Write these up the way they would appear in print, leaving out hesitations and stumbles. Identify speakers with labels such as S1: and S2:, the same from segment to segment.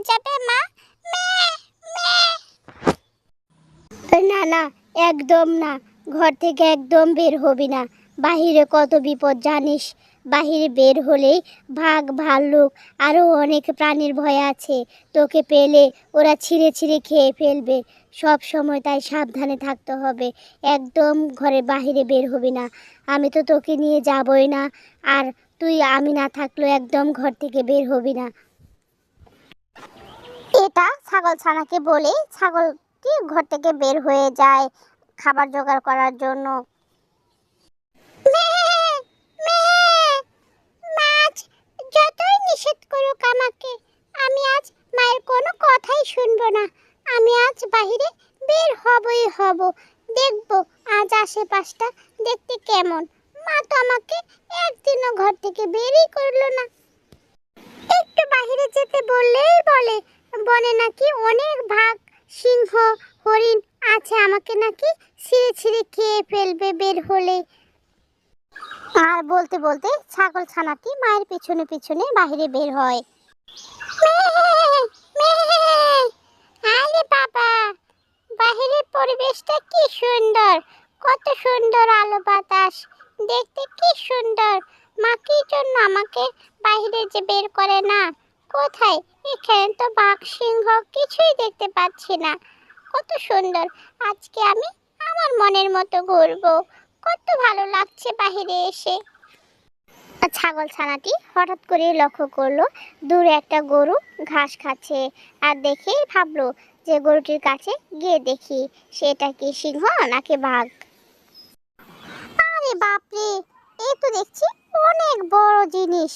S1: যাবে মা? না না, একদম না। ঘর থেকে একদম বের হবি না। বাহিরে কত বিপদ জানিস। বাহিরে বের হলেই বাঘ ভাল্লুক আরও অনেক প্রাণীর ভয় আছে। তোকে পেলে ওরা ছিঁড়ে ছিঁড়ে খেয়ে ফেলবে। সব সময় তাই সাবধানে থাকতে হবে। একদম ঘরের বাহিরে বের হবি না। আমি তো তোকে নিয়ে যাবই না। আর তুই আমি না থাকলেও একদম ঘর থেকে বের হবি না। এটা ছাগল ছানাকে বলে ছাগলটি ঘর থেকে বের হয়ে যায় খাবার জোগাড় করার জন্য। মাছ যতই নিষেধ করুক আমাকে, আমি আজ মায়ের কোনো কথাই শুনবো না। আমি আজ বাহিরে বের হবই হব। দেখবো আজ আশেপাশটা দেখতে কেমন। মা তো আমাকে একদিনও ঘর থেকে বেরই করলো না। একটু বাহিরে যেতে বললেই বলে বনে নাকি অনেক বাঘ, সিংহ, হরিণ আছে, আমাকে নাকি ছিঁড়ে ছিঁড়ে খেয়ে ফেলবে বের হলে। আর বলতে বলতে ছাগল ছানাটি মায়ের পিছনে পিছনে বাহিরে বের হয়। আরে বাবা, বাহিরের পরিবেশটা কি সুন্দর, কত সুন্দর আলো বাতাস, দেখতে কি সুন্দর। মা কি জন্য আমাকে বাইরে যে বের করে না? কোথায়? এখানে তো বাঘ সিংহ কিছুই দেখতে পাচ্ছি না। কত সুন্দর। আজকে আমি আমার মনের মতো ঘুরবো। কত ভালো লাগছে বাহিরে এসে। ছাগল ছানাটি হঠাৎ করে লক্ষ্য করলো দূরে একটা গরু ঘাস খাচ্ছে। আর দেখেই ভাবলো যে গরুটির কাছে গিয়ে দেখি সেটা কি সিংহ নাকি বাঘ। আরে বাপরে, এই তো দেখছি অনেক বড় জিনিস।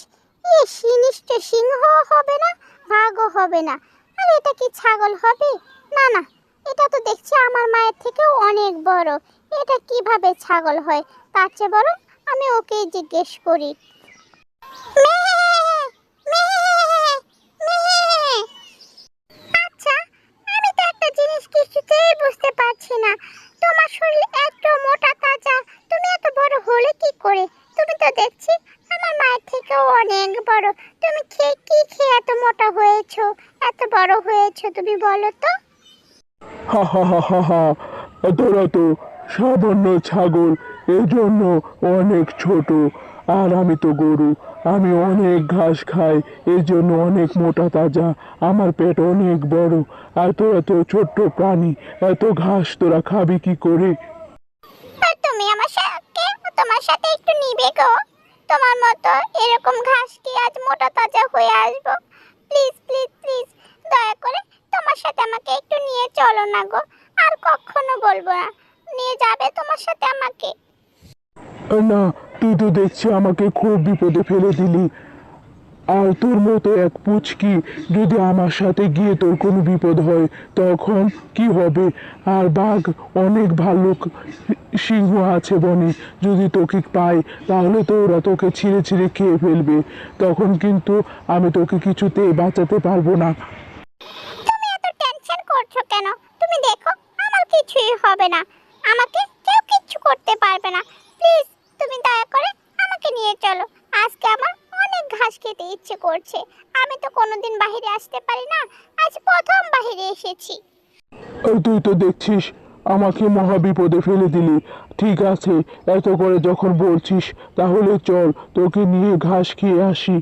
S1: এই জিনিসটা সিংহ হবে না, বাঘও হবে না। আর এটা কি ছাগল হবে? না না, এটা তো দেখছি আমার মায়ের থেকেও অনেক বড়। এটা কিভাবে ছাগল হয়? তার চেয়ে বরং আমি ওকেই জিজ্ঞেস করি। আচ্ছা, আমি তো একটা জিনিস কিছুতেই বুঝতে পারছি না। তোমার শরীর এত মোটা তাজা, তুমি এত বড় হলে কি করে? তুমি তো দেখছি আমার মায়ের থেকেও অনেক বড়। তুমি কি খেয়ে এত মোটা হয়েছো, এত বড় হয়েছো, তুমি বলো তো?
S2: হা হা হা হা হা, তোরা তো সামান্য ছাগল, এজন্য অনেক ছোট। আর আমি তো গরু, আমি অনেক ঘাস খাই, এজন্য অনেক মোটা তাজা। আমার পেট অনেক বড়। আর তোরা তো ছোট্ট প্রাণী, এত ঘাস তোরা খাবি কি করে?
S1: আর তুমি তোমার সাথে একটু নিবে গো। তোমার মতো এরকম ঘাস কি আজ মোটা তাজা হয়ে আসবো? প্লিজ প্লিজ প্লিজ, দয়া করে তোমার সাথে আমাকে একটু নিয়ে চলো না গো। আর কখনো বলবো না, নিয়ে যাবে তোমার সাথে আমাকে।
S2: না, তুই তো দেখছি আমাকে খুব বিপদে ফেলে দিলি। আর তোর মতো এক পুচকি যদি আমার সাথে গিয়ে তোর কোনো বিপদ হয় তখন কি হবে? আর বাঘ, অনেক ভাল্লুক, সিংহ আছে বনে, যদি তোকে পায় তাহলে তো ওরা তোকে ছিঁড়ে ছিঁড়ে খেয়ে ফেলবে। তখন কিন্তু আমি তোকে কিছুতেই বাঁচাতে পারবো না।
S1: তুমি এত টেনশন করছো কেন? তুমি দেখো আমার কিছুই হবে না। আমাকে কেউ কিচ্ছু করতে পারবে না। প্লিজ তুমি দয়া করে আমাকে নিয়ে চলো। আজকে আমার অনেক ঘাস খেতে ইচ্ছে করছে। আমি তো কোনোদিন বাইরে আসতে পারি না, আজ প্রথম বাইরে এসেছি।
S2: আর তুই তো দেখছিস আমাকে মহা বিপদে ফেলে দিলি। ঠিক আছে, এত করে যখন বলছিস তাহলে চল তোকে নিয়ে ঘাস খেয়ে আসি।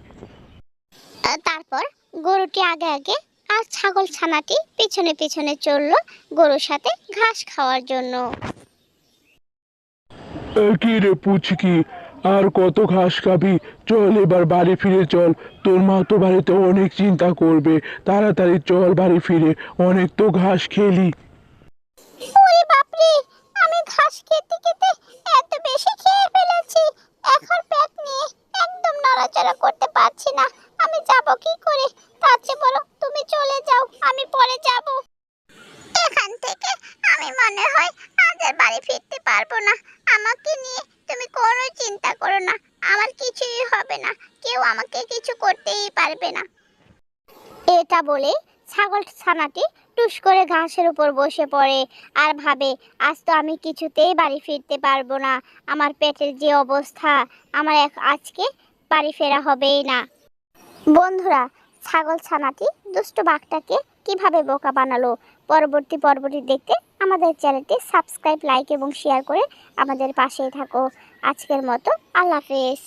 S1: তারপর গরুটি আগে আগে আর ছাগল ছানাটি পিছনে পিছনে চললো গরুর সাথে ঘাস খাওয়ার জন্য।
S2: কি রে পুচকি, আর কত ঘাস খাবি? চল এবার বাড়ি ফিরে চল। তোর মা তো বাড়িতে অনেক চিন্তা করবে। তাড়াতাড়ি চল বাড়ি ফিরে, অনেক তো ঘাস খেলি।
S1: ওরে বাপরে, আমি ঘাস খেতে খেতে এত বেশি খেয়ে ফেলেছি, এখন পেট নিয়ে একদম নড়াচড়া করতে পারছি না। আমি যাব কি করে? তার চেয়ে বলো তুমি চলে যাও, আমি পরে যাব। এখান থেকে আমি মনে হয় আজ আর বাড়ি ফিরতে পারবো না। আমাকে নিয়ে তুমি কোনো চিন্তা করো না, আমার কিছুই হবে না, কেউ আমাকে কিছু করতেই পারবে না। এটা বলে ছাগল ছানাটি টুস করে ঘাসের উপর বসে পড়ে আর ভাবে আজ তো আমি কিছুতেই বাড়ি ফিরতে পারবো না। আমার পেটের যে অবস্থা, আমার আজকে বাড়ি ফেরা হবেই না। বন্ধুরা, ছাগল ছানাটি দুষ্ট বাঘটাকে কিভাবে বোকা বানালো। পরবর্তী পর্বটি দেখতে আমাদের চ্যানেলটি সাবস্ক্রাইব, লাইক এবং শেয়ার করে আমাদের পাশেই থাকো। আজকের মতো আল্লাহ হাফেজ।